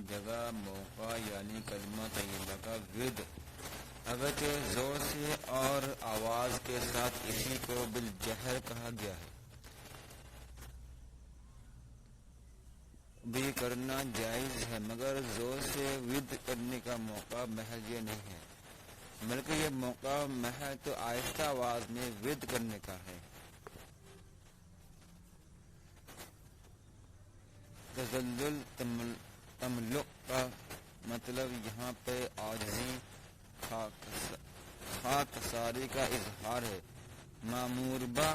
جگہ موقع یعنی کلمہ طیبہ کا ورد، اگرچہ زور سے اور آواز کے ساتھ اسی کو بالجہر کہا گیا ہے، بھی کرنا جائز ہے، مگر زور سے ورد کرنے کا موقع محض یہ نہیں ہے، بلکہ یہ موقع محض تو آہستہ آواز میں ورد کرنے کا ہے۔ تذلل تملق کا مطلب یہاں پہ عاجزی، خاکساری کا اظہار ہے۔ ماموربہ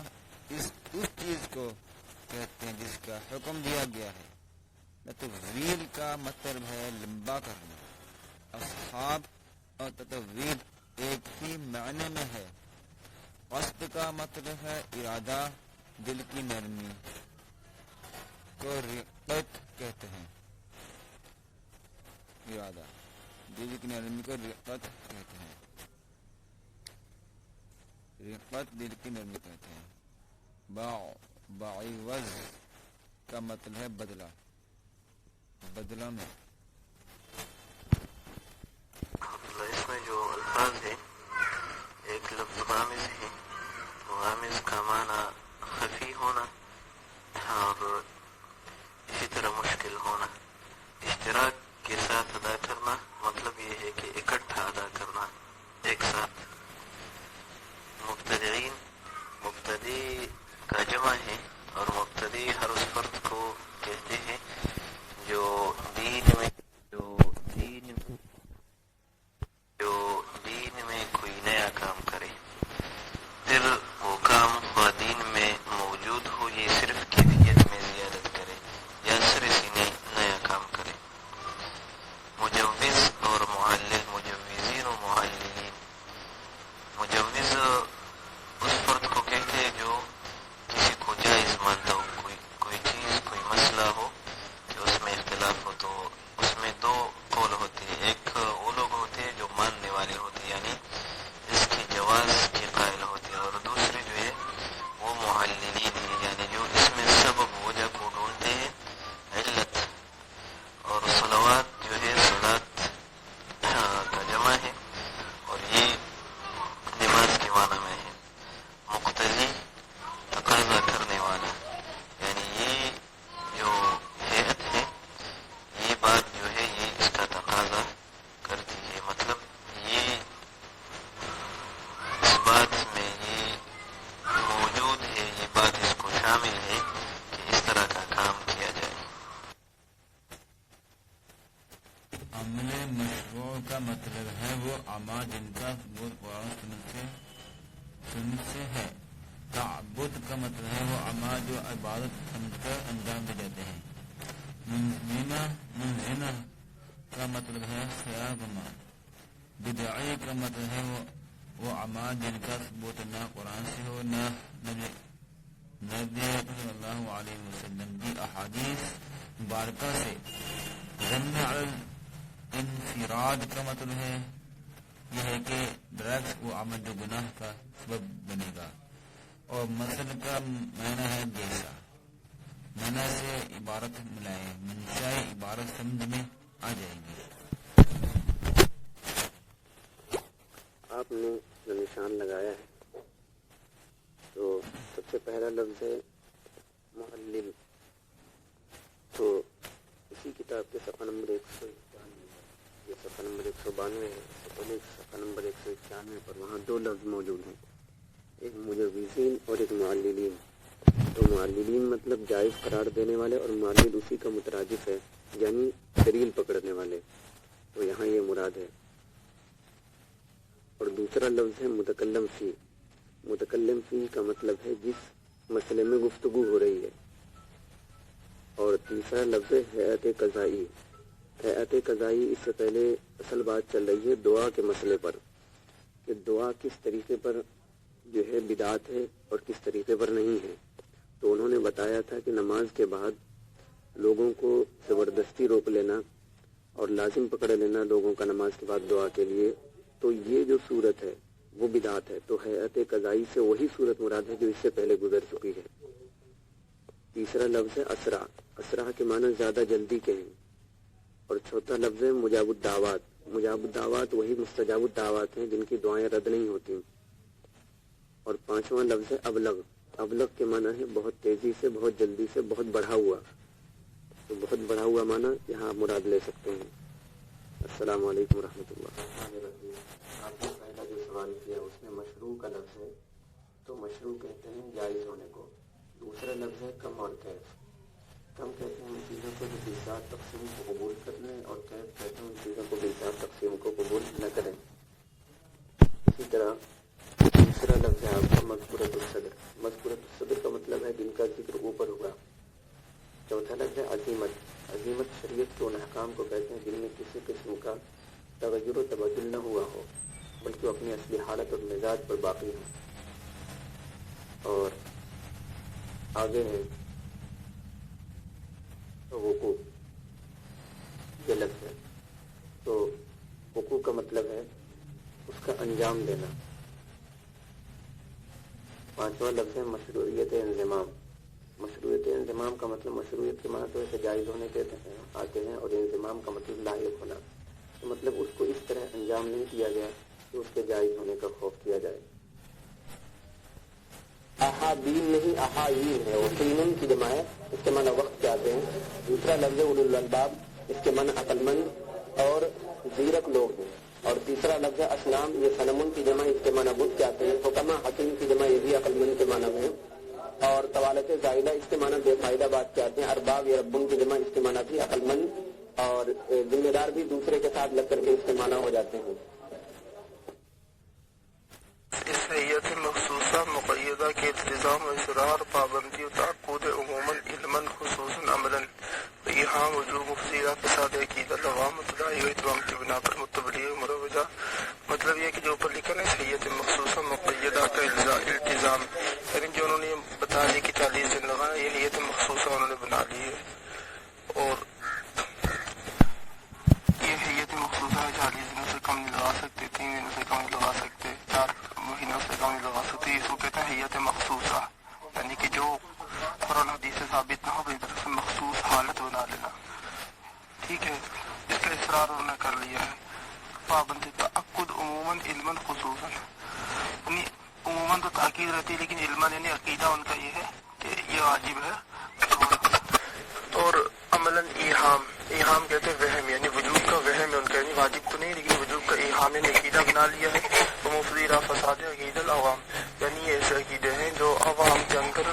اس چیز کو کہتے ہیں جس کا حکم دیا گیا ہے۔ تطویل کا مطلب ہے لمبا کرنا۔ اصحاب اور تطویل ایک ہی معنی میں ہے۔ قصد کا مطلب ہے ارادہ، دل کی نرمی کو رقت کہتے ہیں۔ ارادہ، دل کی نرمی کو رقت کہتے ہیں۔ رقت دل کی نرمی کہتے ہیں۔ بعوض کا مطلب ہے بدلہ، بدلہ میں۔ اس میں جو الفاظ ہیں، ایک لفظ غامض ہے، غامض کا معنی خفی ہونا اور اسی طرح مشکل ہونا۔ اشتراک کے ساتھ ادا کرنا مطلب یہ ہے کہ اکٹھا ادا کرنا ایک ساتھ۔ مبتدعین، مبتدی کا جمع ہے اور مبتدی ہر اس فرد کو کہتے ہیں جو دین میں کوئی نیا کام کرے، پھر وہ کام خواہ دین میں موجود ہو، یہ صرف کیفیت میں زیادت کرے یا سرسی نے نیا کام کرے۔ مجوز اور معلل، مجوزین و معللین۔ مجوز اس فرد کو کہتے ہیں جو کسی کو جائز مانتا ہو، کوئی چیز، کوئی مسئلہ ہو کہ اس میں اختلاف ہو، تو اس میں دو قول ہوتے ہیں۔ ایک وہ لوگ ہوتے ہیں جو ماننے والے ہوتے ہیں، یعنی اس کے جواز کے قائل ہوتے ہیں، اور دوسرے جو ہے وہ معللین ہیں، یعنی جو اس میں سبب وجہ کو ڈھونڈتے ہیں، علت۔ اور صلوات جو ہے صلاۃ کا جمع ہے اور یہ نماز کے معنی میں ہے۔ مقتضی، تقاضا کرنے والا، یعنی یہ جو ہیئت ہے، یہ بات جو ہے یہ اس کا تقاضا کرتی ہے، مطلب یہ اس بات میں یہ موجود ہے، یہ بات اس کو شامل ہے کہ اس طرح کا کام کیا جائے۔ عمل مشروع کا مطلب ہے وہ اعمال جن کا ثبوت قرآن سنت سے ہے۔ تعبد کا مطلب ہے وہ اعمال جو عبادت سمجھ کر انجام دے جاتے ہیں۔ منزنہ کا مطلب ہے خیال گمان۔ بدعی کا مطلب ہے وہ اعمال جن کا ثبوت نہ قرآن سے ہو نہ نبی صلی اللہ علیہ وسلم کی احادیث مبارکہ سے۔ ضمن علی انفراد کا مطلب ہے یہ ہے کہ ڈرگس وہ عمل جو گناہ کا سبب بنے گا۔ اور مثل کا معنی ہے جیسا، معنی سے عبارت ملائے، منشاء عبارت سمجھ میں آ جائے گی۔ آپ نے جو نشان لگایا ہے تو سب سے پہلا لفظ ہے معلل، تو اسی کتاب کے صفحہ نمبر 191، یہ صفحہ نمبر 192 ہے، اس سے پہلے صفحہ نمبر 191 پر وہاں دو لفظ موجود ہیں، ایک مجوزین اور ایک معللین۔ تو معللین مطلب جائز قرار دینے والے، اور معلل اسی کا مترادف ہے، یعنی دلیل پکڑنے والے، تو یہاں یہ مراد ہے۔ اور دوسرا لفظ ہے متکلم فی۔ متکلم فی کا مطلب ہے جس مسئلے میں گفتگو ہو رہی ہے۔ اور تیسرا لفظ ہے ہیئت قضائی۔ ہیئت قضائی، اس سے پہلے اصل بات چل رہی ہے دعا کے مسئلے پر، کہ دعا کس طریقے پر جو ہے بدعت ہے اور کس طریقے پر نہیں ہے۔ تو انہوں نے بتایا تھا کہ نماز کے بعد لوگوں کو زبردستی روک لینا اور لازم پکڑ لینا لوگوں کا نماز کے بعد دعا کے لیے، تو یہ جو صورت ہے وہ بدعت ہے۔ تو ہیئت قضائی سے وہی صورت مراد ہے جو اس سے پہلے گزر چکی ہے۔ تیسرا لفظ ہے اسرع۔ اسرع کے معنی زیادہ جلدی کے ہیں، اور چوتھا لفظ ہے مجاب الدعوات. مجاب الدعوات وہی مستجاب الدعوات ہیں جن کی دعائیں رد نہیں ہوتی. اور پانچواں لفظ ہے ابلغ. ابلغ کے معنی ہے بہت تیزی سے، بہت جلدی سے، بہت بڑھا ہوا. تو بہت بڑھا ہوا معنی یہاں مراد لے سکتے ہیں. السلام علیکم ورحمۃ اللہ. آپ نے پہلا جو سوال کیا اس میں مشروع کا لفظ ہے، تو مشروع کہتے ہیں جائز ہونے کو. دوسرا لفظ ہے کم اور کیف. کم کہتے ہیں ان چیزوں کو جو بیزار تقسیم کو قبول کر لیں، اور کیف کہتے ہیں ان چیزوں کو بیزار تقسیم کو قبول نہ کریں. اسی طرح تیسرا لفظ ہے آپ کا مذکورۃ الصدر. مذکورۃ الصدر کا مطلب ہے جن کا ذکر اوپر ہوا. چوتھا لفظ ہے عظیمت. عظیمت شریعت کے ان احکام کو کہتے ہیں جن میں کسی قسم کا تغیر و تبدل نہ ہوا ہو، بلکہ وہ اپنی اصلی حالت اور مزاج پر باقی ہوں. اور آگے ہے وقوع. یہ لفظ ہے تو وقوع کا مطلب ہے اس کا انجام دینا. پانچواں لفظ ہے مشروعیت انضمام. مشروعیت انضمام کا مطلب مشروعیت کے معنی تو اسے جائز ہونے کے آتے ہیں، اور انضمام کا مطلب لاحق ہونا. تو مطلب اس کو اس طرح انجام نہیں دیا گیا کہ اس کے جائز ہونے کا خوف کیا جائے. احادین نہیں احاین ہے، وہ تینوں کی جمع ہے، اس کے معنی وقت کے آتے ہیں. دوسرا لفظ اولو الالباب، اس کے معنی عقل مند اور زیرک لوگ ہیں. اور تیسرا لفظ اسلام، یہ صنم کی جمع، اس کے معنی بت کے آتے ہیں. حکما حکیم کی جمع یہ بھی عقل مند کے معنی میں. اور طوالت زائدہ اس کے معنی بے فائدہ بات کے آتے ہیں. ارباب یا ربن کی جمع اس کے معنی بھی عقل مند اور ذمہ دار بھی دوسرے کے ساتھ لگ کر کے اس کے معنی ہو جاتے ہیں. اس حیت مخصوصہ مقیدہ کے التزام و اصرار، پابندی و تعقد عموماً علماً خصوصاً عملاً یہاں وجوب مفسیرہ فساد عقیدہ لوام مطلعی و اتمام کی بنا پر متبلی و مروجہ. مطلب یہ کہ جو اوپر لکھا نا اس حیت مخصوصہ مقیدہ کا التزام، یعنی جو انہوں نے بتا دی کہ 40 دن لگانا، یہ نیت مخصوصہ انہوں نے بنا لی ہے. اور یہ حیت مخصوصہ 40 دنوں سے کم نہیں لگا سکتے، 3 دنوں سے کم نہیں لگا سکتے، 4 مہینوں سے کم نہیں لگا سکتے. اس کو کہتے ہیں حیت مخصوصہ، یعنی کہ جو قرآن حدیث سے ثابت نہ ہو اپنی طرف سے مخصوص حالت بنا لینا. ٹھیک ہے، اس کا اصرار انہوں نے کر لیا ہے. پابندی تعقد عموماً علماً خصوصاً، یعنی عموماً تو تاکید رہتی ہے، لیکن علماً یعنی عقیدہ ان کا یہ ہے کہ یہ واجب ہے. اور عملاً ایہام کہتے ہیں وہم، یعنی وجوب کا وہم ہے ان کا، یعنی واجب تو نہیں لیکن وجوب کا ایہام یعنی عقیدہ بنا لیا ہے. تو مفسدہ فساد عقیدہ العوام، یعنی یہ ایسے عقیدے ہیں جو عوام کے اندر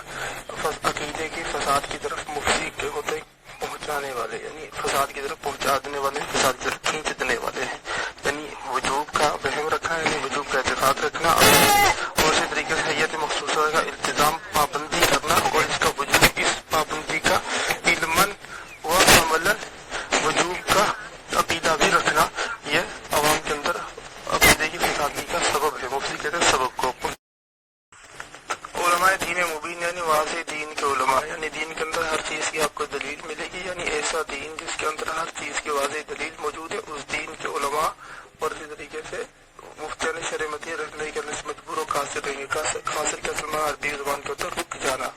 عقیدے کے فساد کی طرف مفسد کے ہوتے پہنچانے والے، یعنی فساد کی طرف پہنچا دینے والے، فساد کی طرف کھینچ دینے والے ہیں. یعنی وجوب کا وہم رکھنا، یعنی وجوب کا اعتقاد رکھنا، اور اسی طریقے سے حیت مخصوصہ کا التزام، پابندی کرنا، اور اس کا وجوب، اس پابندی کا علماً و عملاً وجوب کا عقیدہ بھی رکھنا، یہ عوام کے اندر عقیدے کی فسادی کا سبب ہے. مفتی کہتے ہیں سبب کو. علماء دین مبین یعنی واضح دین کے علماء، یعنی دین کے اندر ہر چیز کی آپ کو دلیل ملے گی، یعنی ایسا دین جس کے اندر ہر چیز کی واضح دلیل موجود ہے، اس دین کے علماء. اور اسی طریقے سے مفتیان شرعیہ رکھنے کرنے سے مجبور و قاصر رہیں گے. قاصر کے اصل میں عربی زبان کے اتر رک جانا،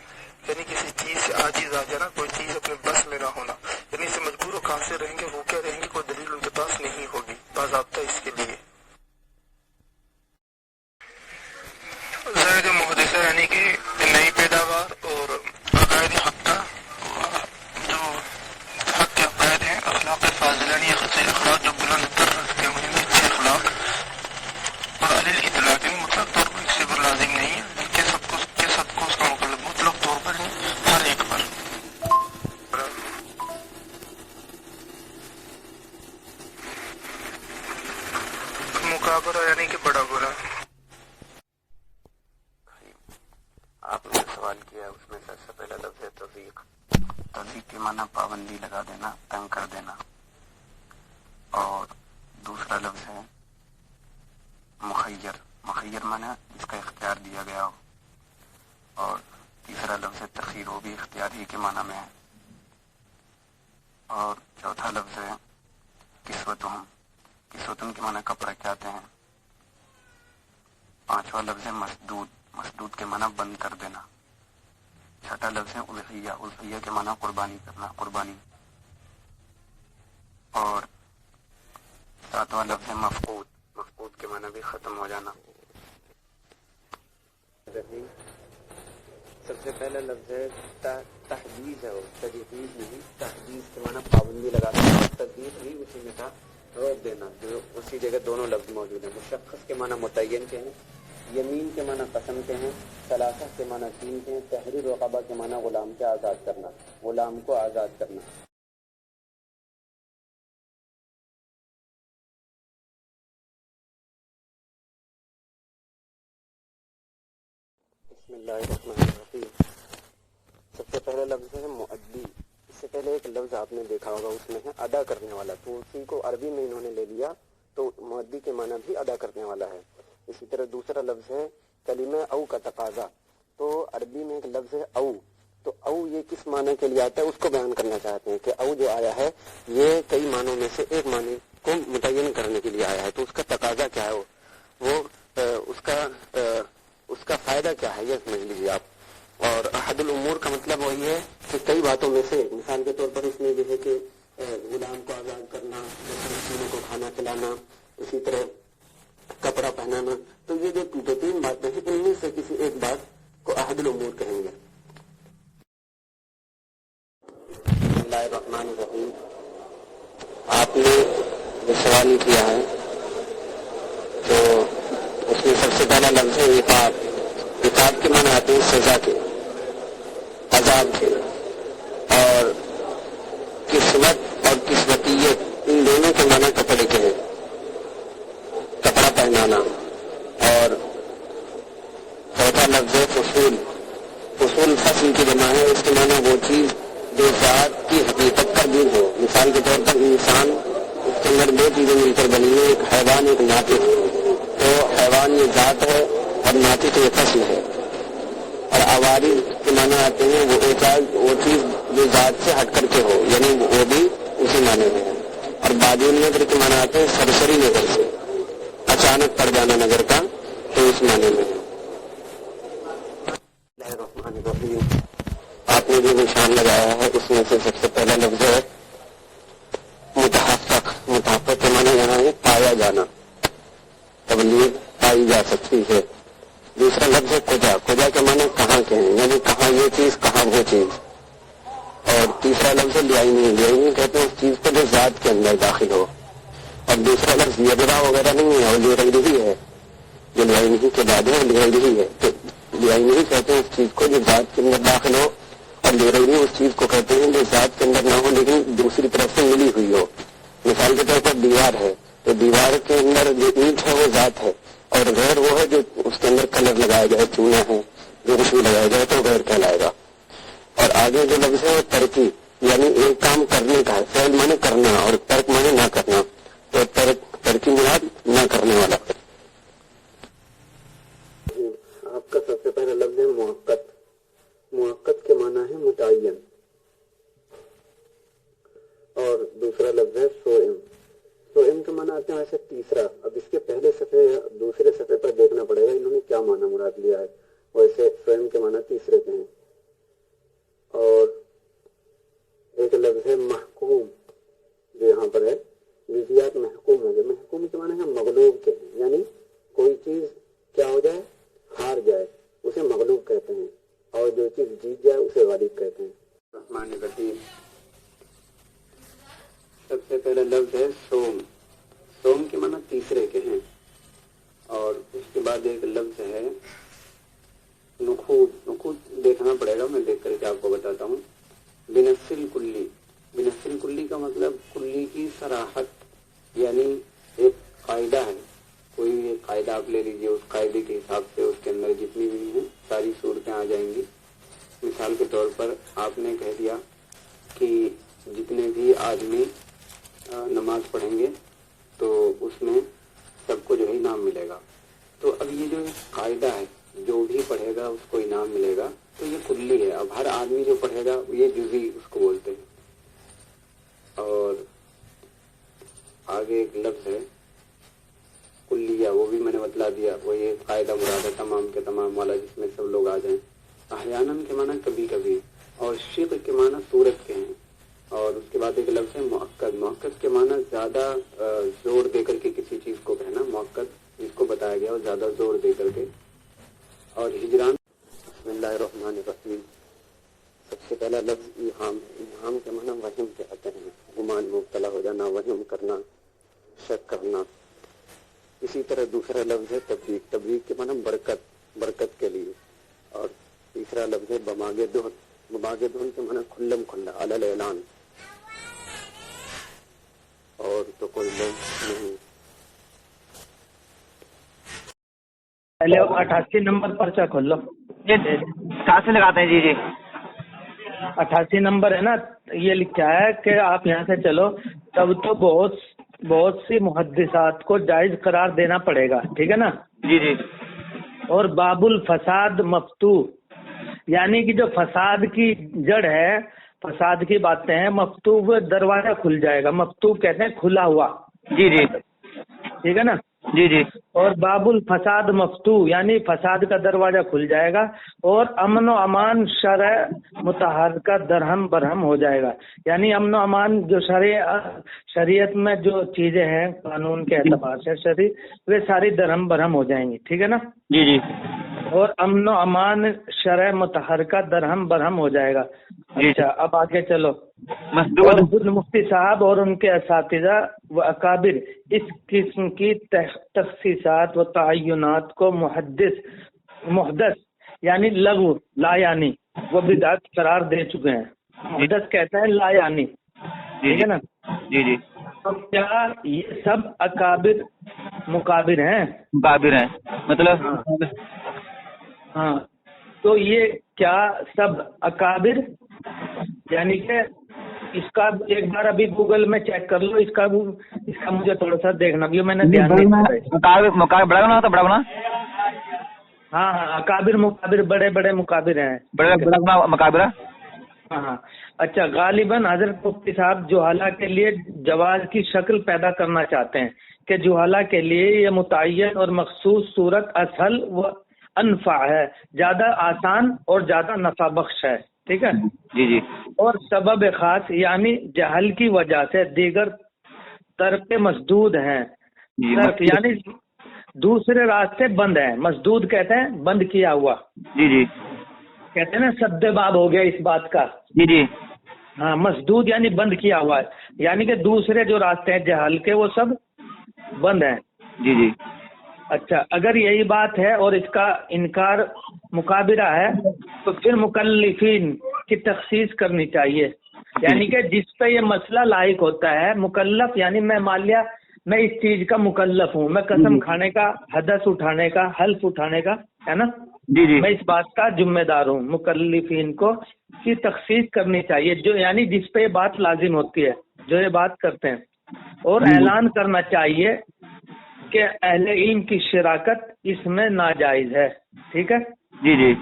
یعنی کسی چیز سے عاجز آ جانا، کوئی چیز اپنے بس میں نہ ہونا، یعنی اسے مجبور و قاصر رہیں گے. وہ کیا رہیں گے؟ کوئی دلیل ان کے پاس نہیں ہوگی باضابطہ اس کے لیے. زائد محدثہ یعنی کہ نئی پیداوار، اور عقائد حقہ، جو حق کے عقائد ہیں. اخلاق فاضلہ یعنی اخلاق جو بلند تر رکھتے ہیں، یعنی اچھے اخلاق. اور علی اطلاق یعنی مطلق طور پر کسی پر لازم نہیں ہے کہ سب کو اس کا مطلب مطلق طور پر نہیں، ہر ایک پر. مکابرہ یعنی کہ بڑا گناہ. آپ نے سوال کیا اس میں سب سے پہلا لفظ ہے تضییق. تضییق کے معنی پابندی لگا دینا، تنگ کر دینا. اور دوسرا لفظ ہے مخیر. مخیر معنی جس کا اختیار دیا گیا ہو. اور تیسرا لفظ ہے تخیر، وہ بھی اختیار ہی کے معنی میں ہے. اور چوتھا لفظ ہے کسوتہم. کسوتہم کے معنی کپڑا کہتے ہیں. پانچواں لفظ ہے مسدود. مسدود کے معنی بند کر دینا. چھٹا لفظ ہے اضحیہ. اضحیہ کے معنی قربانی کرنا، قربانی. اور ساتواں لفظ ہے مفقود. مفقود کے معنی بھی ختم ہو جانا. سب سے پہلا لفظ ہے تحدیث ہے. وہ تجدید نہیں, تحدیث کے معنی پابندی لگانا. تجدید بھی اسی میں تھا, روک دینا. جو اسی جگہ دونوں لفظ موجود ہیں. مشخص کے معنی متعین کے ہیں, یمین کے معنی قسم کے ہیں, ثلاثہ کے معنی 3 کے ہیں, تحریر رقبہ کے معنی غلام کے آزاد کرنا, غلام کو آزاد کرنا. بسم اللہ الرحمن الرحیم. سب سے پہلا لفظ ہے مؤدی. اس سے پہلے ایک لفظ آپ نے دیکھا ہوگا, اس میں ہے ادا کرنے والا, تو اسی کو عربی میں انہوں نے لے لیا, تو مؤدی کے معنی بھی ادا کرنے والا ہے. اسی طرح دوسرا لفظ ہے کلمہ او کا تقاضا. تو عربی میں ایک لفظ ہے او, تو او یہ کس معنی کے لیے آتا ہے اس کو بیان کرنا چاہتے ہیں کہ او جو آیا ہے یہ کئی معنوں میں سے ایک معنی کو متعین کرنے کے لیے آیا ہے. تو اس کا تقاضا کیا ہے, وہ اس کا فائدہ کیا ہے, یہ سمجھ لیجیے آپ. اور احد الامور کا مطلب وہی ہے کہ کئی باتوں میں سے, مثال کے طور پر اس میں جو ہے کہ غلام کو آزاد کرنا, مسکینوں کو کھانا کھلانا, اسی طرح کپڑا پہنانا, تو یہ جو 2-3 باتیں ہیں ان میں سے کسی ایک بات کو احد الامور کہیں گے. بسم اللہ الرحمن الرحیم. آپ نے جو سوال کیا ہے تو اس میں سب سے پہلا لفظ ہے عقاب. عقاب کے معنی آتے ہیں سزا کے, عذاب کے. اور قسمت اور قسمتیت ان دونوں کے معنی کپڑے کے ہیں, کپڑا پہنانا. اور چوتھا لفظ ہے فصول. فصول فصل کی جمع ہے, اس کے معنی وہ چیز جو ذات کی حقیقت پر دور ہو. مثال کے طور پر انسان, اس کے اندر 2 چیزیں مل کر بنی ہیں, ایک حیوان ایک ناطق. تو حیوان یہ ذات ہے اور ناطق یہ فصل ہے. اور عوارض کے معنی آتے ہیں وہ چیز جو ذات سے ہٹ کر کے ہو, یعنی وہ بھی اسی معنی میں ہے. اور بادل نظر کے معنی آتے ہیں سرسری نظر سے, اچانک پڑ جانا نظر کا, تو اس معنی میں. الرحمن الرحیم. آپ نے جو نشان لگایا ہے اس میں سے سب سے پہلا لفظ ہے متحقق. متحقق کے معنی یہاں ہے پایا جانا, تبلیغ پائی جا سکتی ہے. دوسرا لفظ ہے کجا. کجا کے معنی کہاں کے ہیں, یعنی کہاں یہ چیز کہاں وہ چیز. اور تیسرا لفظ ہے لیائی. لیائی کہتے ہیں اس چیز کو جو ذات کے اندر داخل ہو. اور دوسرا لفظ یدرا وغیرہ نہیں ہے, اور لیائی ہی ہے, جو لیائی کے بعد ہے لیائی ہی ہے. تو لیائی کہتے ہیں اس چیز کو جو ذات کے اندر داخل ہو, اور لیائی اس چیز کو کہتے ہیں جو ذات کے اندر نہ ہو لیکن دوسری طرف سے ملی ہوئی ہو. مثال کے طور پر دیوار ہے, تو دیوار کے اندر جو اینٹ ہے وہ ذات ہے, اور غیر وہ ہے جو اس کے اندر کلر لگایا جائے, چونا ہے, جو کچھ بھی لگایا جائے تو غیر کہلائے گا. اور آگے جو لفظ ہے وہ ترکی, یعنی ایک کام کرنے کا ہے. فعل مانے کرنا اور ترک مانے نہ کرنا, تو ترکی مراد نہ کرنے والا. آپ کا سب سے پہلا لفظ ہے موقت. موقت کے معنی ہے متعین. اور دوسرا لفظ ہے سوئم. سوئم کے معنی آتے ہیں ایسے تیسرا. اب اس کے پہلے صفحے دوسرے صفحے پر دیکھنا پڑے گا انہوں نے کیا معنی مراد لیا ہے. ویسے سوئم کے معنی تیسرے کے ہیں. اور ایک لفظ ہے محکوم, جو یہاں پر ہے جزیات محکوم ہوں گے. محکوم کے معنی ہے مغلوب کے ہیں, یعنی کوئی چیز کیا ہو جائے, ہار جائے, اسے مغلوب کہتے ہیں. اور جو چیز جیت جائے اسے غالب کہتے ہیں. رحمان الرحیم. سب سے پہلا لفظ ہے سوم. سوم کے معنی تیسرے کے ہیں. اور اس کے بعد ایک لفظ ہے نخود. نخود دیکھنا پڑے گا, میں دیکھ کر کے آپ کو بتاتا ہوں. بنفسل کلی. بنفسل کلی کا مطلب کلی کی صراحت, یعنی ایک قاعدہ ہے, کوئی بھی ایک قاعدہ آپ لے لیجئے, اس قاعدے کے حساب سے اس کے اندر جتنی بھی ہیں ساری صورتیں آ جائیں گی. مثال کے طور پر آپ نے کہہ دیا کہ جتنے بھی آدمی نماز پڑھیں گے تو اس میں سب کو جو ہے انعام ملے گا. تو اب یہ جو قاعدہ ہے, جو بھی پڑھے گا اس کو انعام ملے گا, تو یہ کلی ہے. اب ہر آدمی جو پڑھے گا یہ جزی اس کو بولتے ہیں. اور آگے ایک لفظ ہے کلیہ, وہ بھی میں نے بتلا دیا, وہ یہ قاعدہ مراد ہے تمام کے تمام والا, جس میں سب لوگ آ جائیں. احیاناً کے معنی کبھی کبھی, اور شق کے معنی صورت کے ہیں. اور اس کے بعد ایک لفظ ہے مؤکد. مؤکد کے معنی زیادہ زور دے کر کے کسی چیز کو کہنا. مؤکد جس کو بتایا گیا اور زیادہ زور دے کر کے. اور ہجران. بسم اللہ الرحمن الرحیم. سب سے پہلا لفظ ایہام ہے. ایہام کے معنی وہم کہتے ہیں. گمان میں مبتلا ہو جانا, وہم کرنا, شک کرنا. اسی طرح دوسرا لفظ ہے تبریک. تبریک کے معنی برکت, برکت کے لیے. اور تیسرا لفظ ہے بماغ دہن. بماغ دہن کے معنی کھلم کھلا, علی الاعلان. اور تو کوئی لفظ نہیں. پہلے 88 نمبر پرچہ کھول لو. کہاں سے لگاتے ہیں؟ جی جی 88 نمبر ہے نا, یہ لکھا ہے کہ آپ یہاں سے چلو. تب تو بہت سی محدثات کو جائز قرار دینا پڑے گا, ٹھیک ہے نا. جی جی اور باب الفساد مفتوح, یعنی کہ جو فساد کی جڑ ہے, فساد کی باتیں ہیں, مفتوح دروازہ کھل جائے گا. مفتوح کہتے ہیں کھلا ہوا. جی جی ٹھیک ہے نا. جی جی اور باب الفساد مفتوح یعنی فساد کا دروازہ کھل جائے گا. اور امن و امان شرع متحرکہ درہم برہم ہو جائے گا. یعنی امن و امان جو شریعت میں جو چیزیں ہیں قانون کے اعتبار سے وہ ساری درہم برہم ہو جائیں گی, ٹھیک ہے نا. جی جی اور امن و امان شرع متحرکہ درہم برہم ہو جائے گا. اچھا اب آگے چلو. اور خود مفتی صاحب اور ان کے اساتذہ و اکابر اس قسم کی تخصیصات و تعینات کو محدث یعنی لغو لا یعنی وہ بدعت قرار دے چکے ہیں. محدث کہتے ہیں لا یعنی, ٹھیک ہے نا. جی جی اب کیا یہ سب اکابر مکابر ہیں؟ مکابر ہیں مطلب. ہاں تو یہ کیا سب اکابر یعنی کہ اس کا ایک بار ابھی گوگل میں چیک کر لو. اس کا مجھے تھوڑا سا دیکھنا بھی, میں نے دھیان نہیں دیا. مکابر بڑا بنا ہوتا, بڑا بنا. ہاں ہاں اکابر مکابر بڑے بڑے مکابر ہیں, بڑا بنا مکابرہ. ہاں ہاں. اچھا غالباً حضرت مفتی صاحب جوہالہ کے لیے جواز کی شکل پیدا کرنا چاہتے ہیں کہ جوہالہ کے لیے یہ متعین اور مخصوص صورت اسهل و انفع ہے, زیادہ آسان اور زیادہ نفع بخش ہے, ٹھیک ہے. جی جی اور سبب خاص یعنی جہل کی وجہ سے دیگر طرف مسدود ہیں. طرف یعنی دوسرے راستے بند ہیں. مسدود کہتے ہیں بند کیا ہوا. جی جی کہتے ہیں نا سد باب ہو گیا اس بات کا. جی جی ہاں مسدود یعنی بند کیا ہوا ہے, یعنی کہ دوسرے جو راستے ہیں جہل کے وہ سب بند ہیں. جی جی اچھا اگر یہی بات ہے اور اس کا انکار مکابرہ ہے تو پھر مکلفین کی تخصیص کرنی چاہیے. یعنی کہ جس پہ یہ مسئلہ لاحق ہوتا ہے, مکلف یعنی میں مان لیا میں اس چیز کا مکلف ہوں, میں قسم کھانے کا, حدث اٹھانے کا, حلف اٹھانے کا, ہے نا. جی جی میں اس بات کا ذمہ دار ہوں. مکلفین کو کی تخصیص کرنی چاہیے جو یعنی جس پہ یہ بات لازم ہوتی ہے, جو یہ بات کرتے ہیں. اور اعلان کرنا چاہیے کہ اہل علم کی شراکت اس میں ناجائز ہے, ٹھیک ہے. جی جی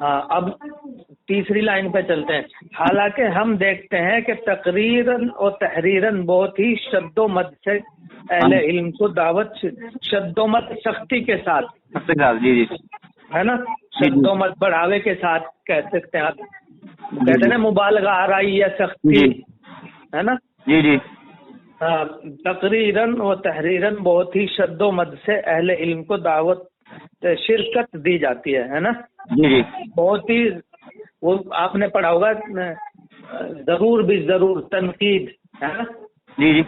ہاں اب تیسری لائن پہ چلتے ہیں. حالانکہ ہم دیکھتے ہیں کہ تقریراً اور تحریراً بہت ہی شد و مد سے اہل علم کو دعوت, شد و مد سختی کے ساتھ, جی جی ہے نا, شد و مد بڑھاوے کے ساتھ کہہ سکتے ہیں آپ. کہتے ہیں نا مبالغہ آ رہی ہے سختی, ہے نا. جی جی ہاں تقریراً و تحریراً بہت ہی شد و مد سے اہل علم کو دعوت شرکت دی جاتی ہے نا. جی جی بہت ہی وہ آپ نے پڑھا ہوگا ضرور بھی ضرور تنقید, ہے نا. جی جی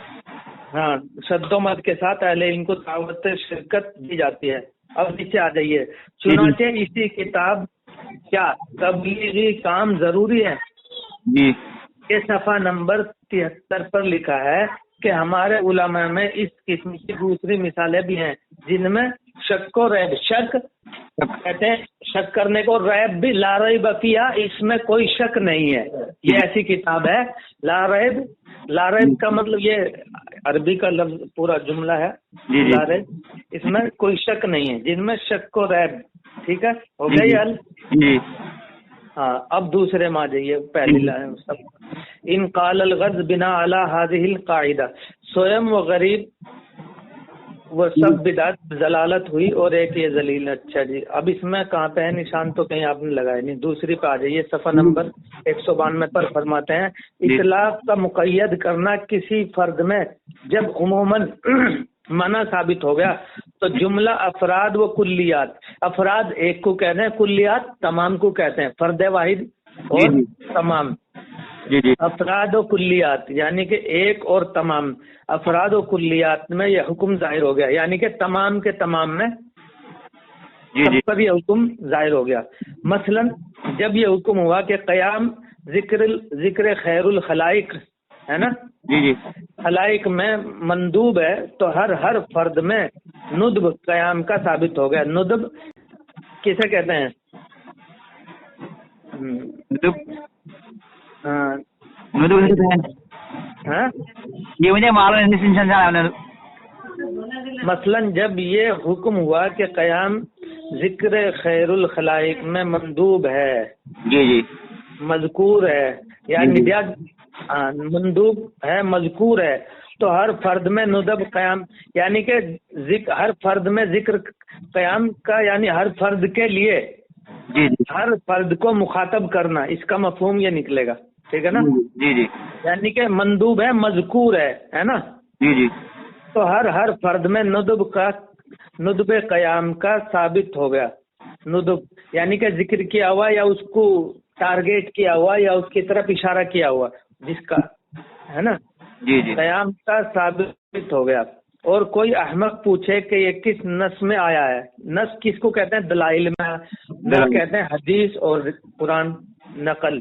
ہاں شد و مد کے ساتھ اہل علم کو دعوت شرکت دی جاتی ہے. اب نیچے آ جائیے. چنانچہ اسی کتاب کیا تبلیغی کام ضروری ہے جی یہ صفحہ نمبر 73 پر لکھا ہے کہ ہمارے علماء میں اس قسم کی دوسری مثالیں بھی ہیں جن میں شک و ریب, شک کہتے ہیں شک کرنے کو, ریب بھی لا ریب فیہا, اس میں کوئی شک نہیں ہے. یہ ایسی کتاب ہے لا ریب. لا ریب کا مطلب یہ عربی کا لفظ پورا جملہ ہے لا ریب, اس میں کوئی شک نہیں ہے, جن میں شک و ریب, ٹھیک ہے. ہو گئی حل. جی ہاں اب دوسرے میں آ جائیے. پہلی لائن سب ان قال الغرض بنا علی هذه القاعدہ سویم و غریب وہ سب بدعت ضلالت ہوئی اور ایک یہ ذلیل. اچھا جی، اب اس میں کہاں پہ ہے نشان؟ تو کہیں آپ نے لگایا نہیں. دوسری پہ آ جائیے، صفحہ نمبر 192 پر فرماتے ہیں اطلاق کا مقید کرنا کسی فرد میں جب عموماً منع ثابت ہو گیا تو جملہ افراد و کلیات. افراد ایک کو کہتے ہیں، کلیات تمام کو کہتے ہیں، فرد واحد اور تمام. افراد و کلیات یعنی کہ ایک اور تمام. افراد و کلیات میں یہ حکم ظاہر ہو گیا، یعنی کہ تمام کے تمام میں سب پر یہ حکم ظاہر ہو گیا. مثلا جب یہ حکم ہوا کہ قیام ذکر خیر الخلائق ہے نا، خلائق میں مندوب ہے، تو ہر فرد میں ندب قیام کا ثابت ہو گیا. ندب کسے کہتے ہیں؟ مثلا جب یہ حکم ہوا کہ قیام ذکر خیر الخلائق میں مندوب ہے، مذکور ہے، یعنی مندوب ہے، مذکور ہے، تو ہر فرد میں ندب قیام، یعنی کہ ہر فرد میں ذکر قیام کا، یعنی ہر فرد کے لیے ہر فرد کو مخاطب کرنا، اس کا مفہوم یہ نکلے گا. ٹھیک ہے نا؟ یعنی کہ مندوب ہے، مذکور ہے نا، تو ہر فرد میں ندب قیام کا ثابت ہو گیا. ندب یعنی کہ ذکر کیا ہوا یا اس کو ٹارگیٹ کیا ہوا یا اس کی طرف اشارہ کیا ہوا، جس کا ہے نا قیام کا ثابت ہو گیا. اور کوئی احمق پوچھے کہ یہ کس نص میں آیا ہے. نص کس کو کہتے ہیں؟ دلائل میں. نص کہتے ہیں حدیث اور قرآن نقل.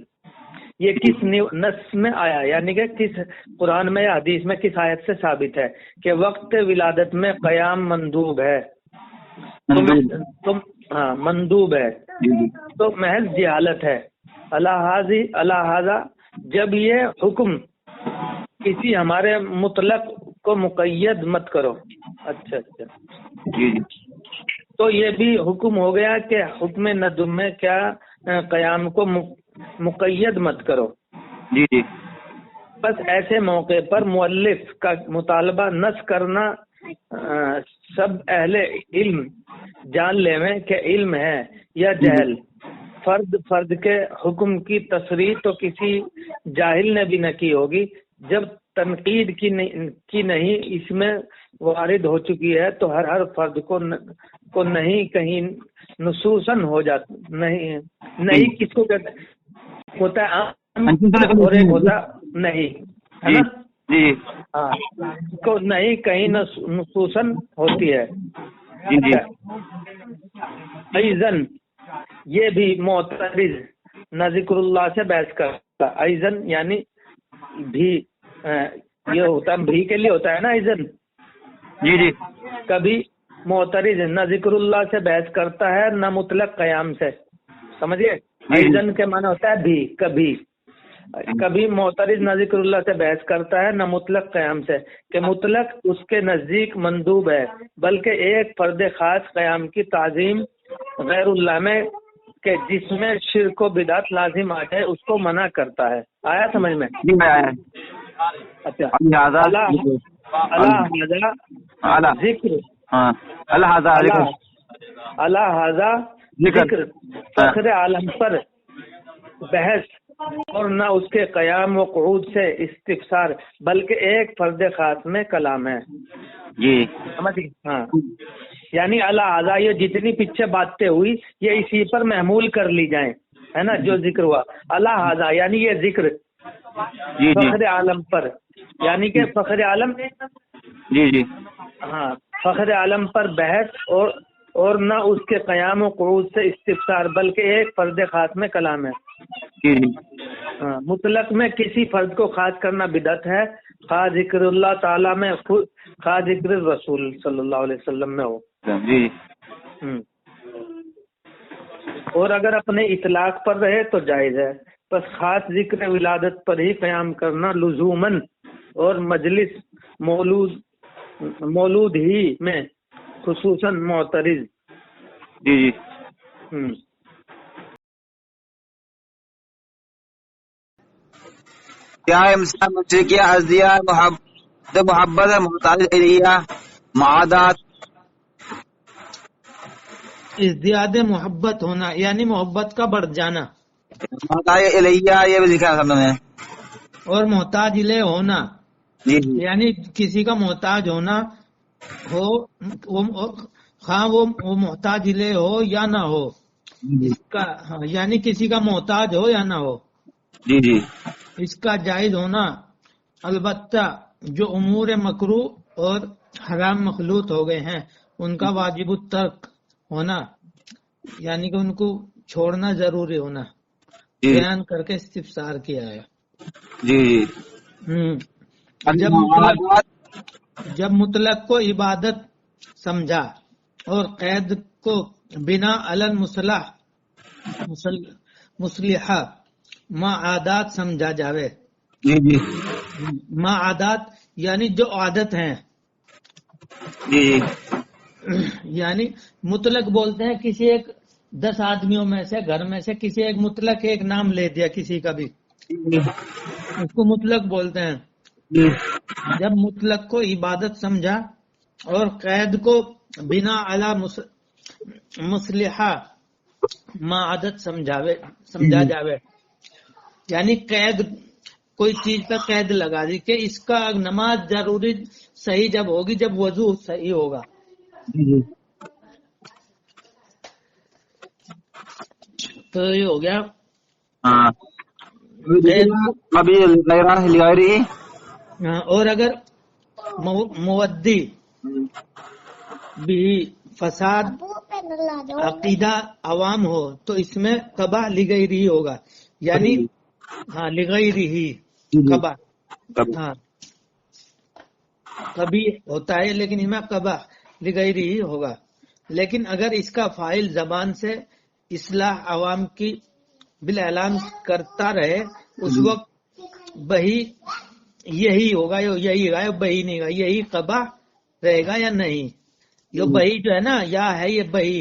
یہ کس نص میں آیا، یعنی کہ کس قرآن میں یا حدیث میں کس آیت سے ثابت ہے کہ وقت ولادت میں قیام مندوب ہے. مندوب ہے تو محض جہالت ہے. الہٰذا جب یہ حکم کسی ہمارے مطلق کو مقید مت کرو. اچھا تو یہ بھی حکم ہو گیا کہ حکم ندم میں کیا قیام کو مقید مت کرو. بس ایسے موقع پر مؤلف کا مطالبہ نص کرنا سب اہل علم جان لے میں کہ علم ہے یا جہل. فرد کے حکم کی تصریح تو کسی جاہل نے بھی نہ کی ہوگی. جب تنقید کی نہیں اس میں وارد ہو چکی ہے تو ہر فرد کو نہیں کہیں نصوصاً ہو جاتا. نہیں کس کو کہتے ہوتا ہے اور ایک ہوتا نہیں ہے نا، کو نہیں کہیں نصوصاً ہوتی ہے. ایزن یہ بھی معترض نہ ذکر اللہ سے بحث کرتا. ایزن یعنی بھی یہ ہوتا ہے، بھی کے لیے ہوتا ہے نا ایزن. کبھی معترض نہ ذکر اللہ سے بحث کرتا ہے نہ مطلق قیام سے. سمجھیے، ایزن کے معنی ہوتا ہے بھی. کبھی معترض نہ ذکر اللہ سے بحث کرتا ہے نہ مطلق قیام سے کہ مطلق اس کے نزدیک مندوب ہے، بلکہ ایک فرد خاص قیام کی تعظیم غیر اللہ میں کہ جس میں شرک و بدعت لازم آ جائے اس کو منع کرتا ہے. آیا سمجھ میں؟ اچھا، الہٰذا ذکر فخر عالم پر بحث اور نہ اس کے قیام و قعود سے استفسار، بلکہ ایک فرد خاص میں کلام ہے. سمجھ؟ ہاں، یعنی الہٰذا یہ جتنی پیچھے باتیں ہوئی یہ اسی پر محمول کر لی جائیں، ہے نا. جو ذکر ہوا الہٰذا یعنی یہ ذکر فخر عالم پر، یعنی کہ فخر عالم ہاں فخر عالم پر بحث اور نہ اس کے قیام و قعود سے استفسار، بلکہ ایک فرد خاص میں کلام ہے. مطلق میں کسی فرد کو خاص کرنا بدعت ہے، خواہ ذکر اللہ تعالیٰ میں خواہ ذکر رسول صلی اللہ علیہ وسلم میں ہو. اور اگر اپنے اطلاق پر رہے تو جائز ہے. بس خاص ذکر ولادت پر ہی قیام کرنا لزوماً اور مجلس مولود ہی میں خصوصاً معترض. کیا امسا مشرقیہ ازدیہ محبت محتاج ایریا معادات ازدیاد محبت ہونا یعنی محبت کا بڑھ جانا، محتاج الیہ یہ بھی لکھا ہے سب نے. اور محتاج الیہ ہونا جی جی یعنی کسی کا محتاج ہونا ہو، خواہ وہ محتاج الیہ ہو یا نہ ہو، جی اس کا یعنی کسی کا محتاج ہو یا نہ ہو، جی جی اس کا جائز ہونا. البتہ جو امور مکروہ اور حرام مخلوط ہو گئے ہیں ان کا واجب الترک ہونا یعنی کہ ان کو چھوڑنا ضروری ہونا جی بیان کر کے استفسار کیا ہے. جی جی المعادات جب مطلق کو عبادت سمجھا اور قید کو بنا علن مصلحہ ما عادات سمجھا جاوے. جی جی ما عادات یعنی جو عادت ہیں، جی جی یعنی مطلق بولتے ہیں کسی ایک 10 آدمیوں میں سے گھر میں سے کسی ایک مطلق ایک نام لے دیا کسی کا بھی، اس کو مطلق بولتے ہیں. جب مطلق کو عبادت سمجھا اور قید کو بنا علی مصلحہ ما عادت سمجھا جاوے یعنی قید کوئی چیز پہ قید لگا دی کہ اس کا نماز ضروری صحیح جب ہوگی جب وضو صحیح ہوگا. تو یہ ہو گیا. ہاں قید ابھی لگائی اور اگر مودی بھی فساد عقیدہ عوام ہو تو اس میں قبح لغیری ہوگا یعنی ہاں لغیری ہی قبح ہاں کبھی ہوتا ہے لیکن اس میں قبح لغیری ہی ہوگا. لیکن اگر اس کا فاعل زبان سے اصلاح عوام کی بالاعلان کرتا رہے اس وقت بہی یہی ہوگا یہی گا بہی نہیں گا یہی قبح رہے گا یا نہیں. یہ بہی جو ہے نا یا ہے یہ بہی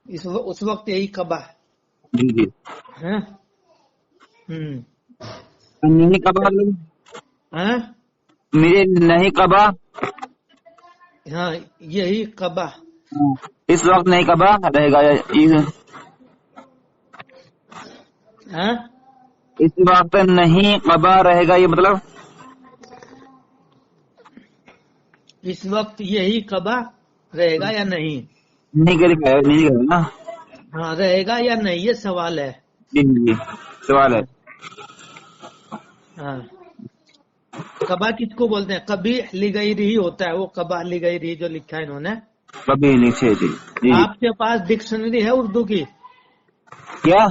اس وقت یہی قبح جی جی ہے. نہیں قبا میرے نہیں قبا ہاں یہی قبح اس وقت نہیں قبا رہے گا اس وقت نہیں قبا رہے گا یہ مطلب اس وقت یہی قبح رہے گا یا نہیں. نہیں کرے نا. ہاں رہے گا یا نہیں یہ سوال ہے. جی جی سوال ہے. ہاں قبح کس کو بولتے ہیں؟ قبیح لغیری ہی ہوتا ہے وہ قبح لغیری جو لکھا ہے انہوں نے. کبھی نہیں سے جی جی آپ کے پاس ڈکشنری ہے اردو کی؟ کیا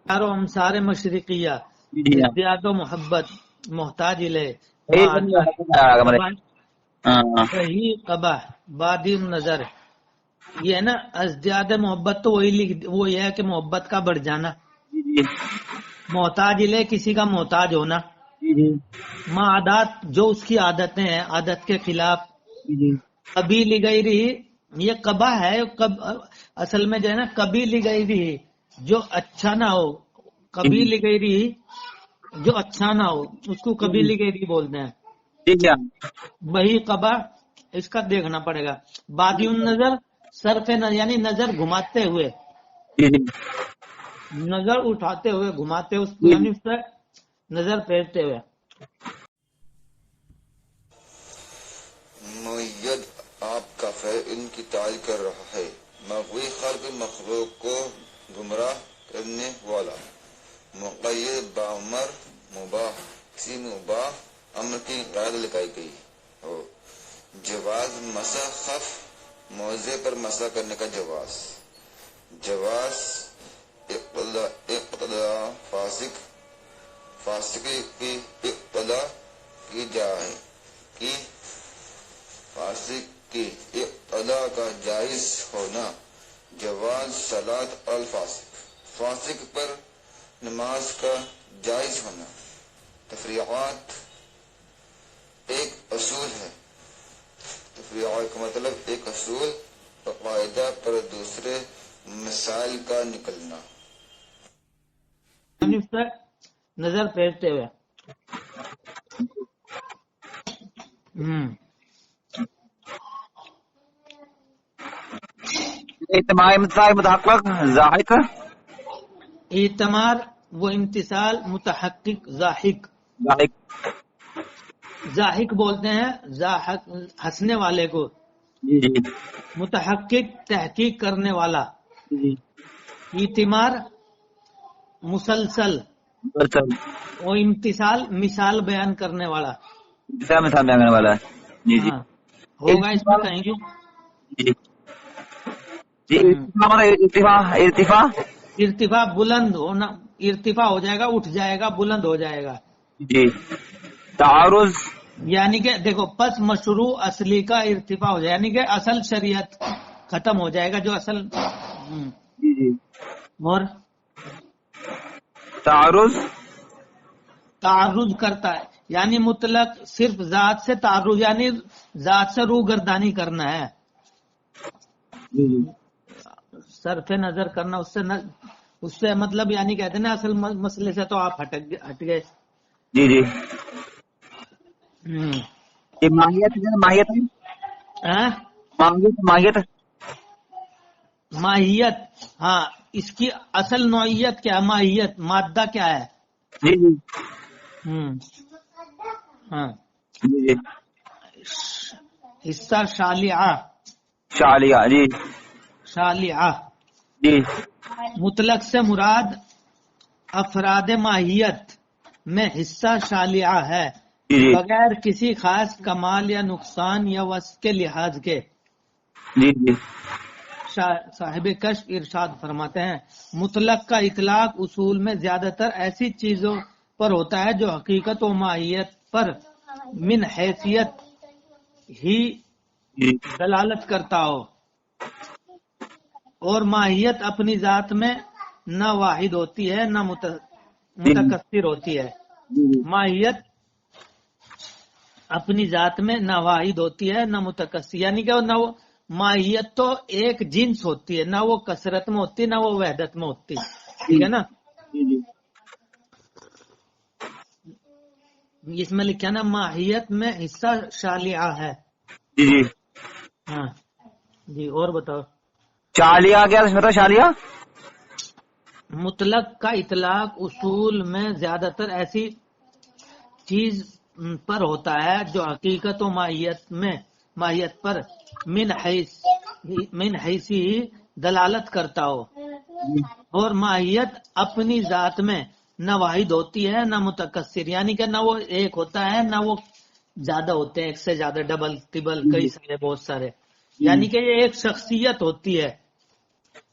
چاروں امثار مشرقیہ ازدیاد و محبت محتاج الیہ صحیح قبح بادی نظر یہ ہے نا. ازدیاد محبت تو وہ یہ ہے کہ محبت کا بڑھ جانا. محتاج الیہ کسی کا محتاج ہونا. ما عادات جو اس کی عادتیں ہیں عادت کے خلاف. کبھی لغیری یہ قبح ہے اصل میں جو ہے نا کبھی لغیری جو اچھا نہ ہو. کبھی لغیری جو اچھا نہ ہو اس کو کبھی لغیری بولتے ہیں. وہی قبح اس کا دیکھنا پڑے گا. بادی النظر صرف نظر یعنی نظر گھماتے ہوئے نظر اٹھاتے ہوئے گھماتے اس یعنی اس سے نظر پھیرتے ہوئے. معید آپ کا فعل ان کی تعریف کر رہا ہے. مغوی خلق مخلوق کو گمراہ کرنے والا. مقید بامر مباح کسی مباح امر کی قید لگائی گئی ہو. جواز مسح خف موضع پر مسح کرنے کا جواز. جواز اقتدا فاسق کی اقتدا کی جائے کی فاسق کی اقتدا کا جائز ہونا. جواز صلاۃ الفاسق فاسق پر نماز کا جائز ہونا. تفریعات ایک اصول ہے. تفریعات کا مطلب ایک اصول اور قاعدہ پر دوسرے مسائل کا نکلنا. نظر پھیرتے ہوئے اعتماد امتثال متحقق ضاحک اعتمار وہ امتثال متحقق ضاحک. ضاحک ضاحک بولتے ہیں ضاحک ہنسنے والے کو. جی جی متحقق تحقیق کرنے والا. جی اعتمار مسلسل. برسل اور امتثال مثال بیان کرنے والا. مثال بیان کرنے والا ہے. جی جی ہاں ہوگا اس میں کہیں گے. جی جی ارتفاع ارتفاع ارتفاع بلند ہونا. ارتفاع ہو جائے گا اٹھ جائے گا بلند ہو جائے گا. جی تعارض یعنی کہ دیکھو پس مشروع اصلی کا ارتفاع ہو جائے یعنی کہ اصل شریعت ختم ہو جائے گا جو اصل. جی جی اور تعارض تعرض کرتا ہے یعنی مطلق صرف ذات سے تعرض یعنی ذات سے روگردانی کرنا ہے. جی جی صرف نظر کرنا اس سے مطلب یعنی کہتے ہیں نا اصل مسئلے سے تو آپ ہٹ گئے. جی جی یہ ماہیت ماہیت ہاں؟ ماہیت ماہیت. ہاں اس کی اصل نوعیت کیا ہے؟ ماہیت مادہ کیا ہے؟ جی جی ہاں جی جی حصہ شالیعہ. شالیہ جی شالیعہ جی مطلق سے مراد افراد ماہیت میں حصہ شالیعہ ہے جی جی بغیر کسی خاص کمال یا نقصان یا وصف کے لحاظ کے. جی جی صاحب کشف ارشاد فرماتے ہیں مطلق کا اطلاق اصول میں زیادہ تر ایسی چیزوں پر ہوتا ہے جو حقیقت و ماہیت پر من حیثیت ہی جی دلالت کرتا ہو اور ماہیت اپنی ذات میں نہ واحد ہوتی ہے نہ متکثر ہوتی ہے. ماہیت اپنی ذات میں نہ واحد ہوتی ہے نہ متکثر یعنی کہ نہ وہ ماہیت تو ایک جنس ہوتی ہے نہ وہ کثرت میں ہوتی ہے نہ وہ وحدت میں ہوتی ہے. ٹھیک ہے نا. اس میں لکھا نا ماہیت میں حصہ شالیعہ ہے. جی جی ہاں جی اور بتاؤ. شالیہ کیا مطلب شالیہ مطلق کا اطلاق اصول میں زیادہ تر ایسی چیز پر ہوتا ہے جو حقیقت و ماہیت پر من حیثی ہی دلالت کرتا ہو اور ماہیت اپنی ذات میں نہ واحد ہوتی ہے نہ متکثر یعنی کہ نہ وہ ایک ہوتا ہے نہ وہ زیادہ ہوتے ہیں ایک سے زیادہ ڈبل ٹربل کئی سارے بہت سارے یعنی کہ یہ ایک شخصیت ہوتی ہے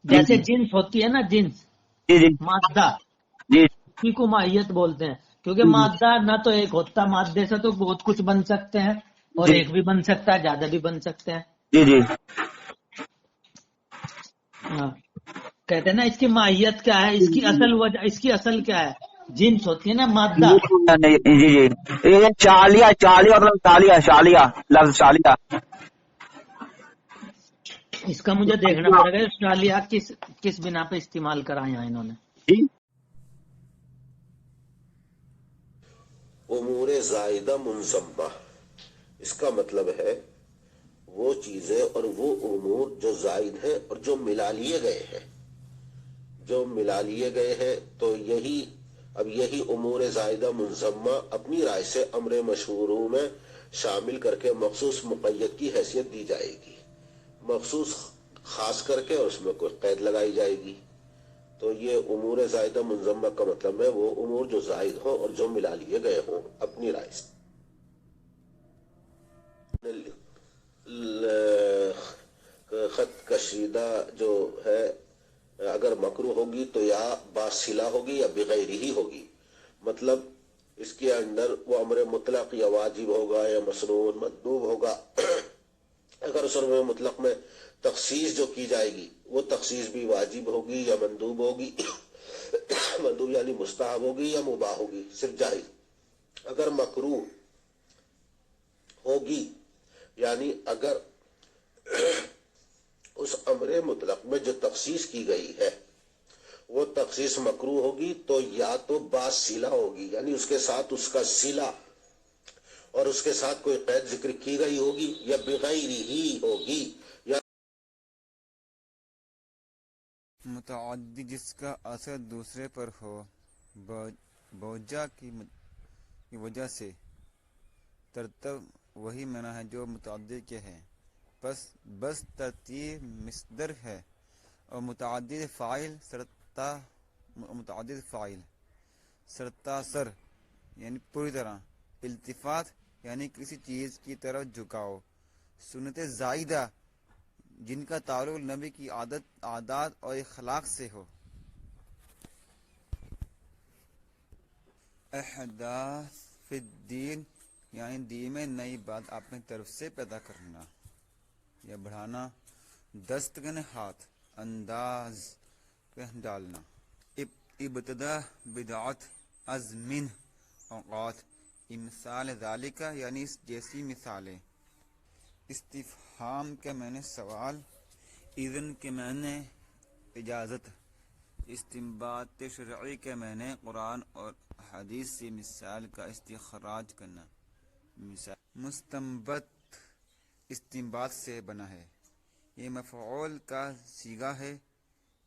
جیسے جنس ہوتی ہے نا جنس جی جی مادہ جی اسی کو ماہیت بولتے ہیں کیونکہ مادہ نہ تو ایک ہوتا مادے سے تو بہت کچھ بن سکتے ہیں اور ایک بھی بن سکتا ہے زیادہ بھی بن سکتے ہیں. جی جی ہاں کہتے ہیں نا اس کی ماہیت کیا ہے اس کی اصل وجہ اس کی اصل کیا ہے جنس ہوتی ہے نا مادہ. جی جی یہ شالیہ شالیہ مطلب شالیہ شالیہ لفظ شالیہ اس کا مجھے دیکھنا پڑے گا شالیہ کس بنا پہ استعمال کرا یہاں انہوں نے. امور زائدہ منضمہ اس کا مطلب ہے وہ چیزیں اور وہ امور جو زائد ہیں اور جو ملا لیے گئے ہیں تو یہی امور زائدہ منضمہ اپنی رائے سے امر مشہوروں میں شامل کر کے مخصوص مقید کی حیثیت دی جائے گی مخصوص خاص کر کے اور اس میں کوئی قید لگائی جائے گی. تو یہ امور زائدہ منضمہ کا مطلب ہے وہ امور جو زائد ہوں اور جو ملا لیے گئے ہوں اپنی رائے سے. خط کشیدہ جو ہے اگر مکروہ ہوگی تو یا باصلہ ہوگی یا بغیر ہی ہوگی مطلب اس کے اندر وہ امر مطلق یا واجب ہوگا یا مسنون مندوب ہوگا. اگر اس امر مطلق میں تخصیص جو کی جائے گی وہ تخصیص بھی واجب ہوگی یا مندوب ہوگی مندوب یعنی مستحب ہوگی یا مباح ہوگی صرف جائز. اگر مکروہ ہوگی یعنی اگر اس امر مطلق میں جو تخصیص کی گئی ہے وہ تخصیص مکروہ ہوگی تو یا تو باصلہ ہوگی یعنی اس کے ساتھ اس کا صلہ اور اس کے ساتھ کوئی قید ذکر کی گئی ہوگی یا بغیر ہی ہوگی یا متعدی جس کا اثر دوسرے پر ہو بوجہ کی وجہ سے ترتب وہی معنی ہے جو متعدی کے ہے، بس ترتیب مصدر ہے، اور متعدد فاعل سرتا سر یعنی پوری طرح، التفات یعنی کسی چیز کی طرف جھکاؤ، سنت زائدہ جن کا تعلق نبی کی عادات اور اخلاق سے ہو، احداث فی الدین یعنی دین میں نئی بات اپنی طرف سے پیدا کرنا یا بڑھانا، دستگن ہاتھ، انداز ڈالنا، ابتدا بدعت از من اوقات، امثال ذالکہ یعنی اس جیسی مثالیں، استفہام کے معنی سوال، اذن کے معنی اجازت، استنباط شرعی کے معنی قرآن اور حدیث سے مثال کا استخراج کرنا، مستنبط استنباط سے بنا ہے، یہ مفعول کا صیغہ ہے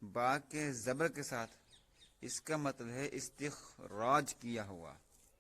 با کے زبر کے ساتھ، اس کا مطلب ہے استخراج کیا ہوا۔